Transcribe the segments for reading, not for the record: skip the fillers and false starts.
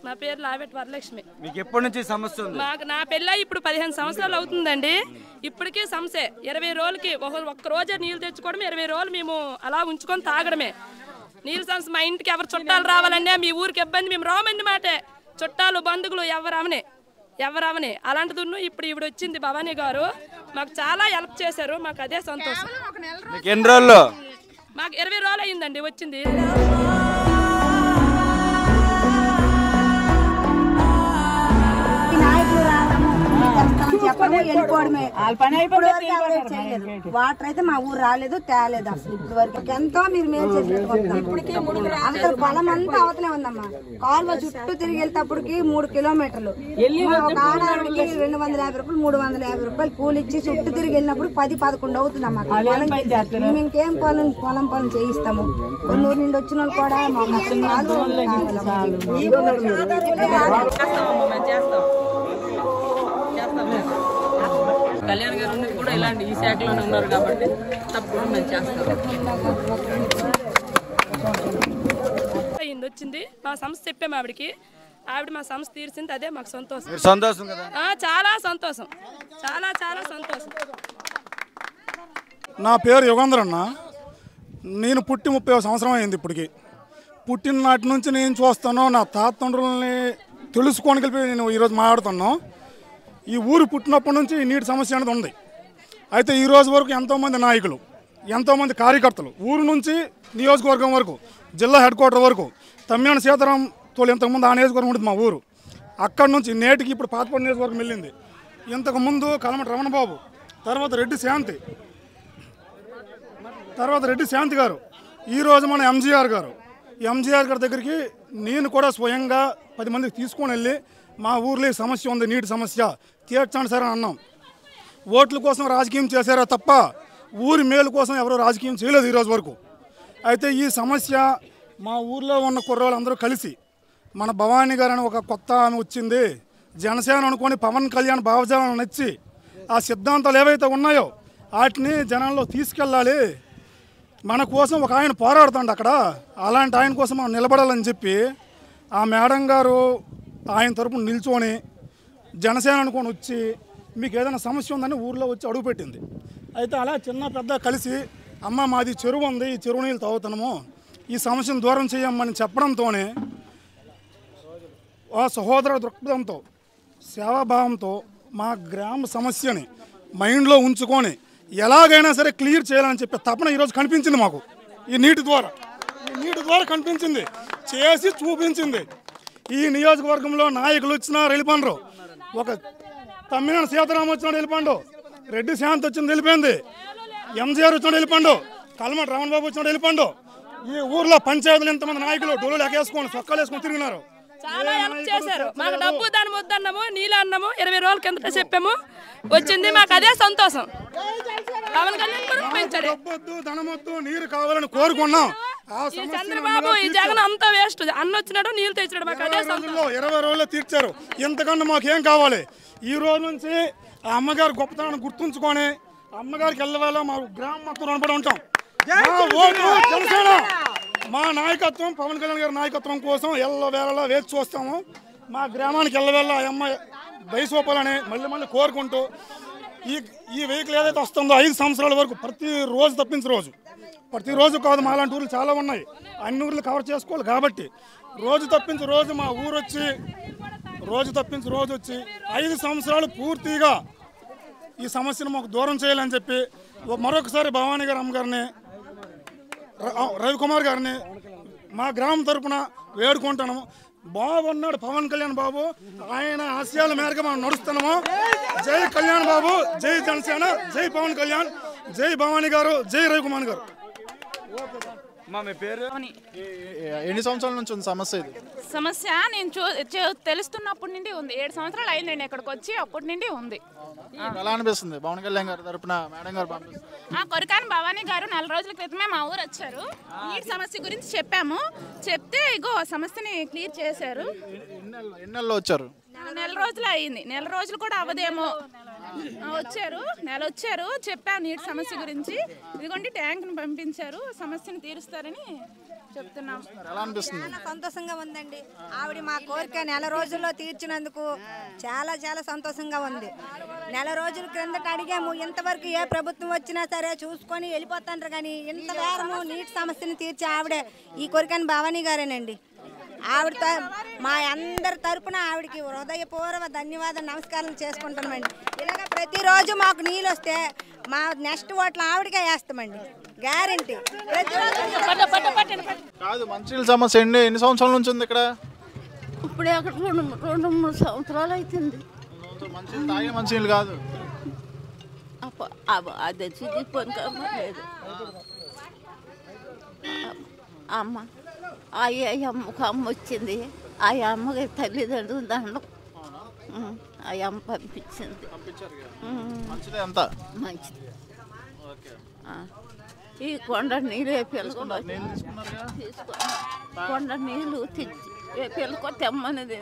నా పేరు లావెట్ వరలక్ష్మి. మీకు ఎప్పటి నుంచి సమస్య ఉంది? నా పెళ్ళి ఇప్పుడు 15 సంవత్సరాలు అవుతుందండి. ఇప్పటికీ సమస్య 20 రోజులకి ఒక్క రోజే నీళ్ళు తెచ్చుకోవడం, 20 రోజులు మేము అలా ఉంచుకొని తాగడమే. నీళ్ళ సమస్య. మా ఇంటికి ఎవరు చుట్టాలు రావాలండి, మీ ఊరికి ఇబ్బంది, మేము రామండి మాటే. చుట్టాలు బంధువులు ఎవరవని అలాంటిది ఇప్పుడు ఈవిడ వచ్చింది భవానీ గారు, మాకు చాలా హెల్ప్ చేశారు. మాకు అదే సంతోషం. ఎన్ని రోజులు? మాకు 20 రోజులు అయిందండి వచ్చింది. వాటర్ అయితే మా ఊరు రాలేదు, తేలేదు అసలు ఇప్పుడు వరకు. ఎంతో మీరు మేలు చేసి అంత పొలం అంతా అవతలే ఉందమ్మా. కాలువ చుట్టూ తిరిగి వెళ్తేప్పటికి 3 కిలోమీటర్లు. ఒక ఆడవాడికి 250 రూపాయలు 350 రూపాయలు కూలి ఇచ్చి చుట్టూ తిరిగి వెళ్ళినప్పుడు 10-11 అవుతుందమ్మా. మేము ఇంకేం పొలం చేయిస్తాము. కొన్నూరు నుండి వచ్చిన వాళ్ళు కూడా మాకు కళ్యాణ్ గారు కూడా ఇలాంటి ఈ శాఖలోనే ఉన్నారు కాబట్టి తప్పకుండా మేము చేస్తాం. వచ్చింది మా సమస్య చెప్పాము ఆవిడకి, ఆవిడ మా సమస్య తీర్చింది. అదే మాకు సంతోషం. చాలా సంతోషం, చాలా చాలా సంతోషం. నా పేరు యుగంధర్ అన్న. నేను పుట్టి 30 సంవత్సరం అయింది. ఇప్పటికి పుట్టిన నాటి నుంచి నేను చూస్తాను. నా తాతండ్రులని తెలుసుకొని కలిపి నేను ఈరోజు మాట్లాడుతున్నాను. ఈ ఊరు పుట్టినప్పటి నుంచి ఈ నీటి సమస్య అనేది ఉంది. అయితే ఈ రోజు వరకు ఎంతోమంది నాయకులు, ఎంతోమంది కార్యకర్తలు, ఊరు నుంచి నియోజకవర్గం వరకు, జిల్లా హెడ్ క్వార్టర్ వరకు, తమ్మినేని సీతారాం తోలు ఇంతకుముందు ఆ నియోజకవర్గం ఉంటుంది మా ఊరు. అక్కడి నుంచి నేటికి ఇప్పుడు పాతపడి నియోజకవర్గం వెళ్ళింది. ఇంతకుముందు కలమటి రమణబాబు, తర్వాత రెడ్డి శాంతి గారు, ఈరోజు మన ఎంజీఆర్ గారు దగ్గరికి నేను కూడా స్వయంగా 10 మందికి తీసుకొని వెళ్ళి మా ఊర్లో సమస్య ఉంది, నీటి సమస్య తీర్చండి సార్ అని అన్నాం. ఓట్ల కోసం రాజకీయం చేశారా తప్ప ఊరి మేలు కోసం ఎవరో రాజకీయం చేయలేదు ఈరోజు వరకు. అయితే ఈ సమస్య మా ఊర్లో ఉన్న కుర్రోళ్ళందరూ కలిసి, మన భవానీ గారు అని ఒక కొత్త ఆమె వచ్చింది, జనసేన అనుకొని పవన్ కళ్యాణ్ భావజాలను నచ్చి ఆ సిద్ధాంతాలు ఏవైతే ఉన్నాయో వాటిని జనాల్లో తీసుకెళ్ళాలి, మన కోసం ఒక ఆయన పోరాడుతాడు అక్కడ, అలాంటి ఆయన కోసం మనం నిలబడాలని చెప్పి ఆ మేడం గారు ఆయన తరపున నిల్చొని జనసేన అనుకొని వచ్చి మీకు ఏదైనా సమస్య ఉందని ఊర్లో వచ్చి అడుగుపెట్టింది. అయితే అలా చిన్న పెద్ద కలిసి అమ్మ మాది చెరువు ఉంది, ఈ చెరువు నీళ్ళు తాగుతున్నాము, ఈ సమస్యను దూరం చేయమని చెప్పడంతోనే ఆ సహోదర దృక్పథంతో సేవాభావంతో మా గ్రామ సమస్యని మైండ్లో ఉంచుకొని ఎలాగైనా సరే క్లియర్ చేయాలని చెప్పే తపన ఈరోజు కనిపించింది మాకు. ఈ నీటి ద్వారా కనిపించింది, చేసి చూపించింది. ఈ నియోజకవర్గంలో నాయకులు వచ్చినా వెళ్ళిపోండ్రు, ఒక తమ్మినేని సీతారాం వచ్చినాడు వెళ్ళిపోండు, రెడ్డి శాంతి వచ్చింది వెళ్ళిపోయింది, ఎంజీఆర్ వచ్చినాడు వెళ్ళిపోండు, కలమటి రమణబాబు వచ్చినాడు వెళ్ళిపోండు. ఈ ఊర్లో పంచాయతీలు ఎంతమంది నాయకులు డోలు ఎక్కేసుకొని సొక్కలు వేసుకొని తిరిగినారు. చాలా హెల్ప్ చేశారు. మాకు డబ్బు దాని వద్దన్నాము, నీళ్ళు అన్నాము, 20 రోజుల కిందట చెప్పాము, వచ్చింది. మాకు అదే సంతోషం. ధనమొద్దు, నీరు కావాలని కోరుకున్నాం. ఈ చంద్రబాబు, ఈ జగన్ అంతా వేస్ట్. అన్న వచ్చినాడు, నీళ్ళు తెచ్చినాడు. మాకు అదే సంతోషం. 20 రోజుల్లో తీర్చారు. ఎంతకన్నా మాకేం కావాలి? ఈ రోజు నుంచి ఆ అమ్మగారు గొప్పతనాన్ని గుర్తుంచుకొని అమ్మగారికి వెళ్ళవేళ మా గ్రామం మొత్తం రుణపడి ఉంటాం. జనసేన మా నాయకత్వం, పవన్ కళ్యాణ్ గారి నాయకత్వం కోసం ఎల్లవేళలా వేచి చూస్తాము. మా గ్రామానికి ఎల్లవేళ ఆ అమ్మాయి బయసోపాలని మళ్ళీ కోరుకుంటూ ఈ వెహికల్ ఏదైతే వస్తుందో 5 సంవత్సరాల వరకు ప్రతిరోజు తప్పించి రోజు, ప్రతిరోజు కాదు, మా లాంటి ఊర్లు చాలా ఉన్నాయి, అన్ని ఊర్లు కవర్ చేసుకోవాలి కాబట్టి రోజు తప్పించి రోజు మా ఊరు వచ్చి 5 సంవత్సరాలు పూర్తిగా ఈ సమస్యను మాకు దూరం చేయాలని చెప్పి మరొకసారి భవానీ గారు అమ్మగారిని, రవికుమార్ గారిని మా గ్రామం తరపున వేడుకుంటున్నాము. బాగున్నాడు పవన్ కళ్యాణ్ బాబు, ఆయన ఆశయాల మేరకు మనం నడుస్తున్నాము. జై కళ్యాణ్ బాబు, జై జనసేన, జై పవన్ కళ్యాణ్, జై భవానీ గారు, జై రవికుమార్ గారు. ఎన్ని సంవత్సరాల నుంచి ఉంది సమస్య? ఇది సమస్య నేను తెలుస్తున్నప్పటి నుండి ఉంది. 7 సంవత్సరాలు అయిందండి ఇక్కడికి వచ్చి, అప్పటి నుండి ఉంది. ఎలా అనిపిస్తుంది పవన్ కళ్యాణ్ గారి తరపున మేడం గారు కొరకాని భవానీ గారు 4 రోజుల క్రితమే మా ఊరు వచ్చారు. నీటి సమస్య గురించి చెప్పాము, చెప్తే ఇగో సమస్యని క్లియర్ చేశారు. ఎన్ని నెలల్లో వచ్చారు? 4 రోజులు అయింది. 4 రోజులు కూడా అవదేమో. వచ్చారు, నెల వచ్చారు, చెప్పాను నీటి సమస్య గురించి. ఇదిగోండి ట్యాంక్ను పంపించారు, సమస్యను తీరుస్తారని చెప్తున్నాం. ఎలా అనిపిస్తుంది? చాలా సంతోషంగా ఉందండి. ఆవిడ మా కోరిక నెల రోజుల్లో తీర్చినందుకు చాలా చాలా సంతోషంగా ఉంది. నెల రోజుల క్రిందట అడిగాము, ఇంతవరకు ఏ ప్రభుత్వం వచ్చినా సరే చూసుకొని వెళ్ళిపోతాంటారు, కానీ ఇంత వేరము నీటి సమస్యను తీర్చి ఆవిడే ఈ కోరికని భవానీ గారేనండి. ఆవిడ మా అందరి తరపున ఆవిడకి హృదయపూర్వక ధన్యవాదాలు నమస్కారాలు చేసుకుంటున్నామండి. ఇలాగ ప్రతిరోజు మాకు నీళ్ళు వస్తే మా నెక్స్ట్ ఓట్లు ఆవిడకే వేస్తామండి, గ్యారంటీ. కాదు, మంచినీళ్ళ సమస్య ఎన్ని సంవత్సరాల నుంచి ఉంది ఇక్కడ? ఇప్పుడే అక్కడ 2-3 సంవత్సరాలు అవుతుంది. మంచినీళ్ళు తాగే మంచినీళ్ళు కాదు, అది చిరిగిపోయిన లేదు. అమ్మ అమ్మకు అమ్మ వచ్చింది, ఆ అమ్మకి తల్లిదండ్రులు దండం ఆ అమ్మ పంపించింది. మంచిదే అంత మంచిది. ఈ కొండ నీళ్ళు ఏ పిల్లలు కొండ నీళ్ళు తెచ్చి ఏ పిల్లకో తెమ్మనేది.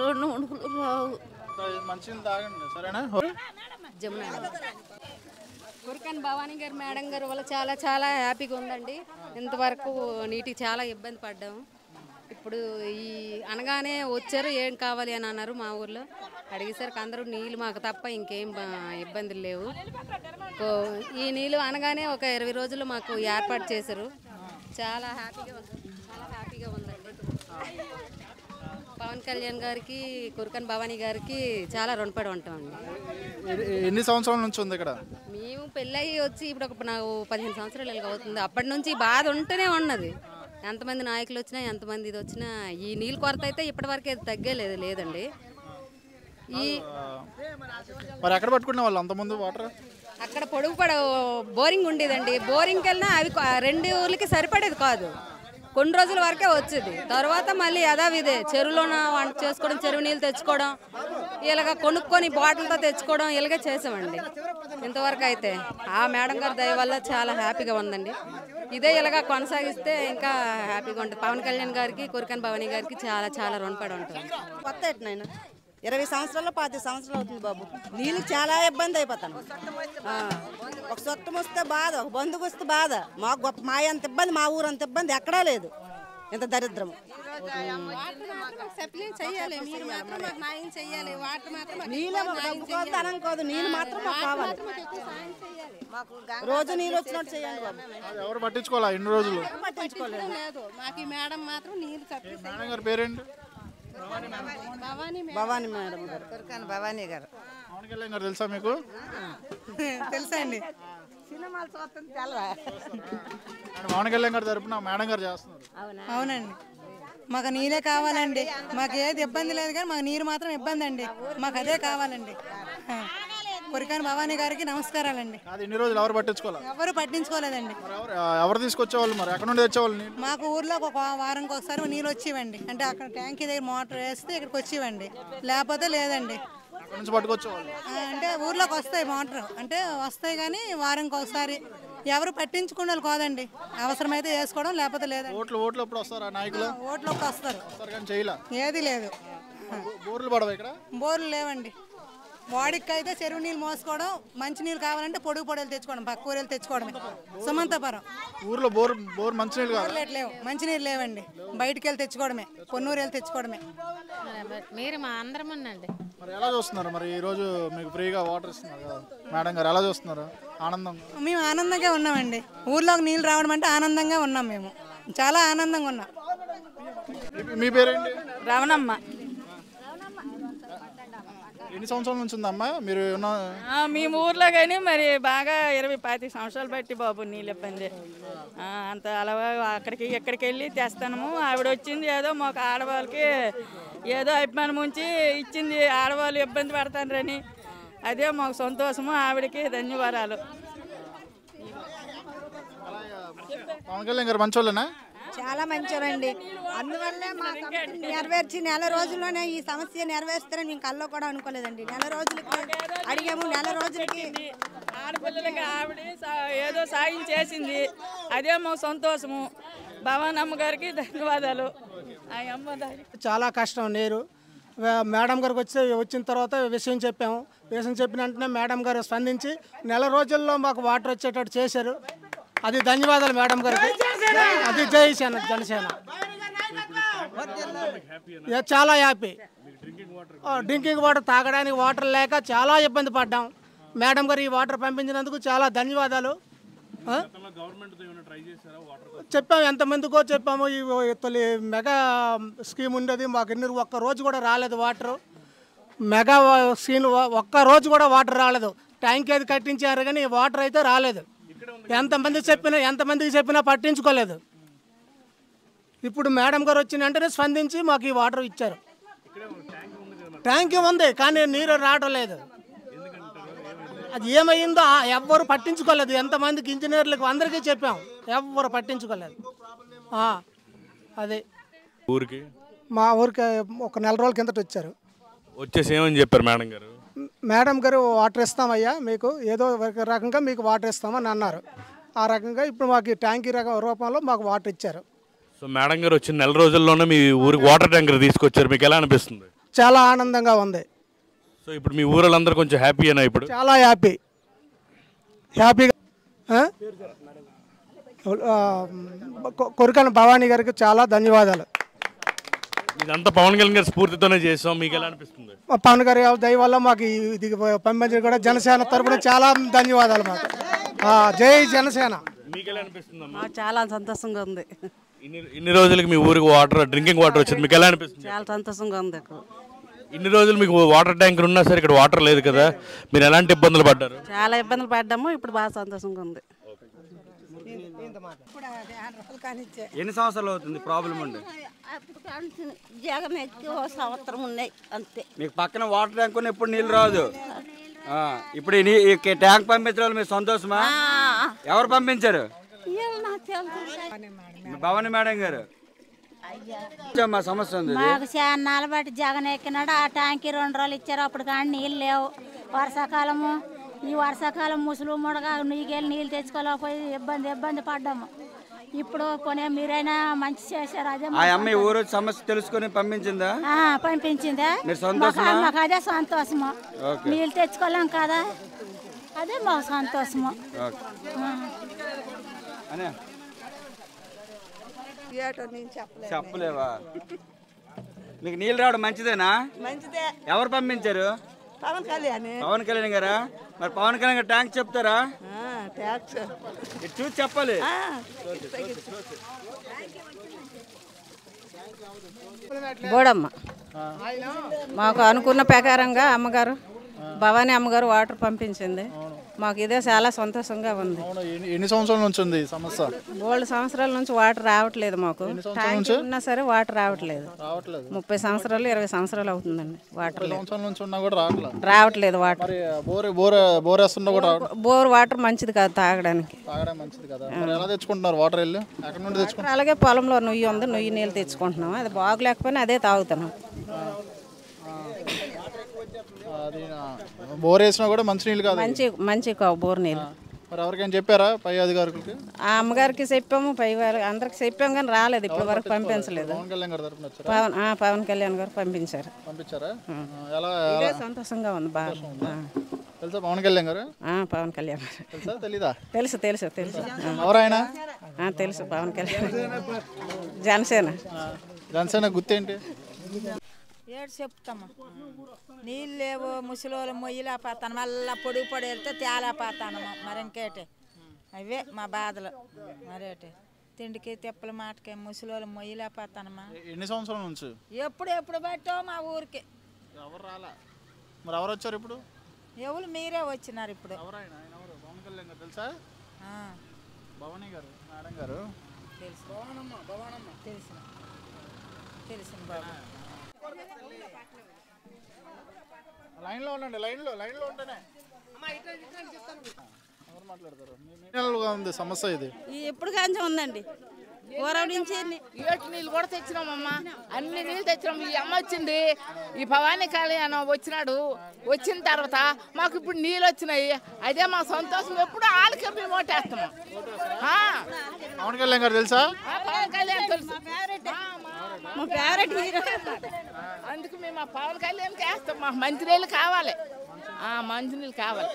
2 ఉడుకులు రావు. మంచినీళ్ళు తాగండి, సరేనా? కురికన్ భవానీ గారు మేడం గారు వల్ల చాలా చాలా హ్యాపీగా ఉందండి. ఇంతవరకు నీటికి చాలా ఇబ్బంది పడ్డాము. ఇప్పుడు ఈ అనగానే వచ్చారు, ఏం కావాలి అని అన్నారు. మా ఊర్లో అడిగేసరికి అందరూ నీళ్ళు మాకు తప్ప ఇంకేం ఇబ్బందులు లేవు. ఈ నీళ్ళు అనగానే ఒక 20 రోజులు మాకు ఏర్పాటు చేశారు. చాలా హ్యాపీగా ఉందండి. పవన్ కళ్యాణ్ గారికి, కురికన్ భవానీ గారికి చాలా రుణపడి ఉంటామండి. ఎన్ని సంవత్సరాల నుంచి ఉంది ఇక్కడ? మేము పెళ్ళయి వచ్చి ఇప్పుడు నాకు 15 సంవత్సరాలు ఇలాగ అవుతుంది. అప్పటి నుంచి బాధ ఉంటూనే ఉన్నది. ఎంతమంది నాయకులు వచ్చినా, ఎంతమంది ఇది వచ్చినా ఈ నీళ్ళ కొరత అయితే ఇప్పటివరకు తగ్గలేదు లేదండి. మరి ఎక్కడ పట్టుకునే వాళ్ళు అంతమంది వాటర్? అక్కడ పొడుగు బోరింగ్ ఉండేదండి. బోరింగ్కి వెళ్ళినా అవి 2 ఊర్లకి సరిపడేది కాదు. కొన్ని రోజుల వరకే వచ్చేది. తర్వాత మళ్ళీ యథావిధే చెరువులోన వంట చేసుకోవడం, చెరువు నీళ్ళు తెచ్చుకోవడం, ఇలాగ కొనుక్కొని బాటిల్తో తెచ్చుకోవడం ఇలాగే చేసామండి ఇంతవరకు. అయితే ఆ మేడం గారి దయ వల్ల చాలా హ్యాపీగా ఉందండి. ఇదే ఇలాగా కొనసాగిస్తే ఇంకా హ్యాపీగా ఉంటుంది. పవన్ కళ్యాణ్ గారికి, కురికన్ భవానీ గారికి చాలా చాలా రుణపడి ఉంటుంది. కొత్త ఎట్నైనా 20 సంవత్సరాలు 10 సంవత్సరాలు అవుతుంది బాబు. నీళ్ళు చాలా ఇబ్బంది అయిపోతాను. ఒక సొట్టం వస్తే బాధ, ఒక బంధుకు వస్తే బాధ. మాకు గొప్ప మా అంత ఇబ్బంది, మా ఊరు అంత ఇబ్బంది ఎక్కడా లేదు. ఇంత దరిద్రము. నీళ్ళు కాదు, నీళ్ళు మాత్రం మాకు కావాలి. రోజు నీళ్ళు వచ్చినట్టు చేయండి బాబు. ఎవరు పట్టించుకోవాలా ఇన్ని రోజులు? పట్టించుకోలేదు. మాకు ఈ మేడం మాత్రం నీళ్ళు మేడం గారి పేరేంటి? భవానీ మేడం గారు, కురికన్ భవానీ గారు. పవన్ కళ్యాణ్ గారు తెలుసా మీకు? తెలుసా అండి, సినిమాలు చూస్తుంది తెలవా. పవన్ కళ్యాణ్ గారి తరపున మేడం గారు చేస్తున్నారు. అవునండి, మాకు నీళ్ళే కావాలండి. మాకు ఏది ఇబ్బంది లేదు, కానీ మాకు నీరు మాత్రం ఇబ్బంది అండి. మాకు అదే కావాలండి. కురికన్ భవానీ గారికి నమస్కారాలండి. ఇన్ని రోజులు ఎవరు పట్టించుకోవాలి? ఎవరు పట్టించుకోలేదండి. ఎవరు తీసుకొచ్చేవాళ్ళు? మరి ఎక్కడ నుండి తెచ్చేవాళ్ళు? మాకు ఊర్లో ఒక వారంకి ఒకసారి నీళ్ళు వచ్చేవండి. అంటే అక్కడ ట్యాంకీ దగ్గర మోటార్ వేస్తే ఇక్కడికి వచ్చేవండి, లేకపోతే లేదండి. అంటే ఊర్లోకి వస్తాయి మోటార్, అంటే వస్తాయి కానీ వారంకి ఒకసారి. ఎవరు పట్టించుకునే కాదండి. అవసరమైతే వేసుకోవడం, లేకపోతే లేదండి. ఓట్లు ఎప్పుడు వస్తారా నాయకులు? ఓట్లోకి వస్తారు, ఏది లేదు. బోర్లు లేవండి. వాడికి అయితే చెరువు నీళ్ళు మోసుకోవడం, మంచి నీళ్ళు కావాలంటే పొడుగు పొడలు తెచ్చుకోవడం, పక్క ఊరెళ్ళి తెచ్చుకోవడమే. సుమంతపురం ఊర్లో బోర్ మంచినీళ్ళు లేవు, మంచినీళ్ళు లేవండి. బయటికి వెళ్ళి తెచ్చుకోవడమే, పొన్నూరు వెళ్ళి తెచ్చుకోవడమే. మీరు మా అందరం ఉండండి. మరి ఎలా చూస్తున్నారు? మరి ఈ రోజు మీకు ఫ్రీగా వాటర్ ఇస్తున్నారు కదా మేడం గారు, ఎలా చూస్తున్నారు? ఆనందం? మేము ఆనందంగా ఉన్నామండి. ఊర్లోకి నీళ్ళు రావడం అంటే ఆనందంగా ఉన్నాం. మేము చాలా ఆనందంగా ఉన్నాం. మీ పేరేంటి? రవణమ్మ. ఎన్ని సంవత్సరాల నుంచి ఉందమ్మా మీరు? మేము ఊర్లో కానీ మరి బాగా 20-25 సంవత్సరాలు బట్టి బాబు నీళ్ళు ఇబ్బంది. అంత అలవా అక్కడికి ఎక్కడికి వెళ్ళి తెస్తాము. ఆవిడ వచ్చింది ఏదో మాకు ఆడవాళ్ళకి ఏదో అభిమానం ఉంచి ఇచ్చింది. ఆడవాళ్ళు ఇబ్బంది పడతారని అదే మాకు సంతోషము. ఆవిడకి ధన్యవాదాలు. పవన్ కళ్యాణ్ గారు మంచోళ్ళేనా? చాలా మంచివారండి. అందువల్లే మా నెరవేర్చి నెల రోజుల్లోనే ఈ సమస్య నెరవేరుస్తారని మేము కల్లో కూడా అనుకోలేదండి. నెల రోజులకి అడిగాము, నెల రోజులకి ఆడపిల్లలకి ఆవిడ ఏదో సాయం చేసింది. అదే మా సంతోషము. భవానమ్మ గారికి ధన్యవాదాలు. ఆ అమ్మ చాలా కష్టం నీరు. మేడం గారికి వచ్చిన తర్వాత విషయం చెప్పాము. పేషెంట్ చెప్పిన వెంటనే మేడం గారు స్పందించి నెల రోజుల్లో మాకు వాటర్ వచ్చేటట్టు చేశారు. అది ధన్యవాదాలు మేడం గారికి. అది జై జనసేన. చాలా హ్యాపీ. డ్రింకింగ్ వాటర్ తాగడానికి వాటర్ లేక చాలా ఇబ్బంది పడ్డాం. మేడం గారు ఈ వాటర్ పంపించినందుకు చాలా ధన్యవాదాలు. చెప్పాము, ఎంతమందికో చెప్పాము. ఈ తొలి మెగా స్కీమ్ ఉండేది, మాకు ఒక్క రోజు కూడా రాలేదు వాటరు. మెగా స్కీమ్ ఒక్క రోజు కూడా వాటర్ రాలేదు. ట్యాంక్ అది కట్టించారు కానీ వాటర్ అయితే రాలేదు. ఎంతమందికి చెప్పినా పట్టించుకోలేదు. ఇప్పుడు మేడం గారు వచ్చిన వెంటనే స్పందించి మాకు ఈ వాటర్ ఇచ్చారు. ట్యాంక్ ఉంది కానీ నీరు రావడం లేదు. అది ఏమైందో ఎవ్వరు పట్టించుకోలేదు. ఎంతమందికి ఇంజనీర్లకు అందరికీ చెప్పాం, ఎవ్వరు పట్టించుకోలేదు. అదే ఊరికి మా ఊరికి ఒక నెల రోజుల కిందట వచ్చారు. వచ్చేసి ఏమని చెప్పారు మేడం గారు? మేడం గారు వాటర్ ఇస్తామయ్యా, మీకు ఏదో ఒక రకంగా మీకు వాటర్ ఇస్తామని అన్నారు. ఆ రకంగా ఇప్పుడు మాకు ట్యాంకీ రూపంలో మాకు వాటర్ ఇచ్చారు. సో మేడం గారు వచ్చిన నెల రోజుల్లోనే మీ ఊరికి వాటర్ ట్యాంకర్ తీసుకొచ్చారు. మీకు ఎలా అనిపిస్తుంది? చాలా ఆనందంగా ఉంది. సో ఇప్పుడు మీ ఊళ్ళందరూ కొంచెం హ్యాపీయేనా? ఇప్పుడు చాలా హ్యాపీగా కొరికన భవానీ గారికి చాలా ధన్యవాదాలు. ఇదంతా పవన్ కళ్యాణ్ గారి స్ఫూర్తితోనే చేసాం. మీకు ఎలా అనిపిస్తుంది? పవన్ గారి దయ వల్ల మాకు ఇది పంపించడం కూడా జనసేన తరపున చాలా ధన్యవాదాలు మాకు. జై జనసేన. మీకు ఎలా అనిపిస్తుంది? చాలా సంతోషంగా ఉంది. ఇన్ని రోజులకి మీ ఊరికి వాటర్, డ్రింకింగ్ వాటర్ వచ్చింది, మీకు ఎలా అనిపిస్తుంది? చాలా సంతోషంగా ఉంది. ఇన్ని రోజులు మీకు వాటర్ ట్యాంకర్ ఉన్నా సరే ఇక్కడ వాటర్ లేదు కదా, మీరు ఎలాంటి ఇబ్బందులు పడ్డారు? చాలా ఇబ్బందులు పడ్డాము. ఇప్పుడు బాగా సంతోషంగా ఉంది. ఎన్ని సంవత్సరాలు అవుతుంది ప్రాబ్లం ఉండి? జగన్ ఎక్కి ఓ సంవత్సరం ఉన్నాయి అంతే. మీకు పక్కన వాటర్ ట్యాంక్ ఉన్న ఎప్పుడు నీళ్ళు రాదు. ఇప్పుడు ఈ ట్యాంక్ పంపించడం మీకు సంతోషమా? ఎవరు పంపించారు? భవానీ మేడం గారు. మా సమస్య ఉంది. మాకు చాలా బట్టి జగన్ ఎక్కినాడు. ఆ ట్యాంకీ 2 రోజులు ఇచ్చారు. అప్పుడు కానీ నీళ్ళు లేవు. వర్షాకాలము, ఈ వర్షాకాలం ముసులు ముడగా నీకెళ్ళి నీళ్ళు తెచ్చుకోలేకపోయి ఇబ్బంది పడ్డాము. ఇప్పుడు కొనే మీరైనా మంచి చేశారు. అదే ఆ అమ్మాయి ఊరు సమస్య తెలుసుకొని పంపించిందా? పంపించిందా? మాకు అదే సంతోషము. నీళ్ళు తెచ్చుకోలేం కదా, అదే మాకు సంతోషము. చెప్పలేవా? మీకు నీళ్ళు రావడం మంచిదేనా? మంచిదే. ఎవరు పంపించారు? పవన్ కళ్యాణ్. పవన్ కళ్యాణ్ గారా? మరి పవన్ కళ్యాణ్ గారు ట్యాంక్ చెప్తారా? చూసి చెప్పాలి. బోడమ్మ మాకు అనుకున్న ప్రకారంగా అమ్మగారు భవానీ అమ్మగారు వాటర్ పంపించింది. మాకు ఇదే చాలా సంతోషంగా ఉంది. ఎన్ని సంవత్సరాల నుంచి ఉంది సమస్య? 3 సంవత్సరాల నుంచి వాటర్ రావట్లేదు. మాకు ట్యాంక్ ఉన్నా సరే వాటర్ రావట్లేదు. 30 సంవత్సరాలు 20 సంవత్సరాలు అవుతుందండి వాటర్ రావట్లేదు. వాటర్ బోర్ వేస్తున్నా కూడా బోర్ వాటర్ మంచిది కాదు తాగడానికి. ఎలా తెచ్చుకుంటున్నారు వాటర్? వెళ్ళి ఎక్కడి నుండి తెచ్చుకుంటారు? అలాగే పొలంలో నుయ్యి ఉంది, నుయ్యి నీళ్ళు తెచ్చుకుంటున్నాం. అది బాగులేకపోయినా అదే తాగుతున్నాం. బోర్ వేసినా కూడా మంచి నీళ్ళు కాదు. మంచి బోర్ నీళ్ళు. మరి ఎవరికైనా చెప్పారా పై అధికారులకి? ఆ అమ్మగారికి చెప్పాము, పై వారికి అందరికి చెప్పాము కానీ రాలేదు. ఇప్పటి వరకు పంపించలేదు. పవన్ కళ్యాణ్ గారు పంపించారు. ఎలా సంతోషంగా ఉంది. బాగా తెలుసా పవన్ కళ్యాణ్ గారు? పవన్ కళ్యాణ్ గారు తెలుసా? తెలీదా? తెలుసు. ఎవరైనా తెలుసు. పవన్ కళ్యాణ్ జనసేన గుర్తేంటి? ఏడు చెప్తాము. నీళ్ళు లేవు, ముసలోళ్ళు మొయ్యలేకపోతాను, మళ్ళీ పొడుగు పొడి వెళ్తే తేలేకపోతాను. మరి ఇంకేటి అవే మా బాధలు. మరేటి తిండికి తిప్పల మాటకి ముసలోళ్ళు మొయ్యలేకపోతానమ్మా. ఎన్ని సంవత్సరాల నుంచి? ఎప్పుడు బట్టో మా ఊరికి ఎవరు రాలా. మరి ఎవరు వచ్చారు ఇప్పుడు? ఎవరు మీరే వచ్చినారు ఇప్పుడు. పవన్ కళ్యాణ్ గారు తెలుసా? భవానీ గారు మేడం గారు తెలిసిన బాబు. లైన్లో ఉండండి. లైన్లో ఉంటేనే ఎవరు మాట్లాడతారు? సమస్య ఇది ఎప్పుడు కొంచెం ఉందండి. ఊరం నుంచి 7 నీళ్ళు కూడా తెచ్చినామమ్మా. అన్ని నీళ్ళు తెచ్చినాం. ఈ అమ్మ వచ్చింది, ఈ భవానీ కళ్యాణ్ వచ్చినాడు. వచ్చిన తర్వాత మాకు ఇప్పుడు నీళ్ళు వచ్చినాయి. అదే మా సంతోషం. ఎప్పుడు వాళ్ళకే మేము ఓటేస్తాము. పవన్ కళ్యాణ్ గారు తెలుసా? పవన్ కళ్యాణ్ తెలుసు. మా ఫేవరెట్ హీరో. అందుకు మేము ఆ పవన్ కళ్యాణ్కి వేస్తాం. మాకు మంచి నీళ్ళు కావాలి. మంచినీళ్ళు కావాలి.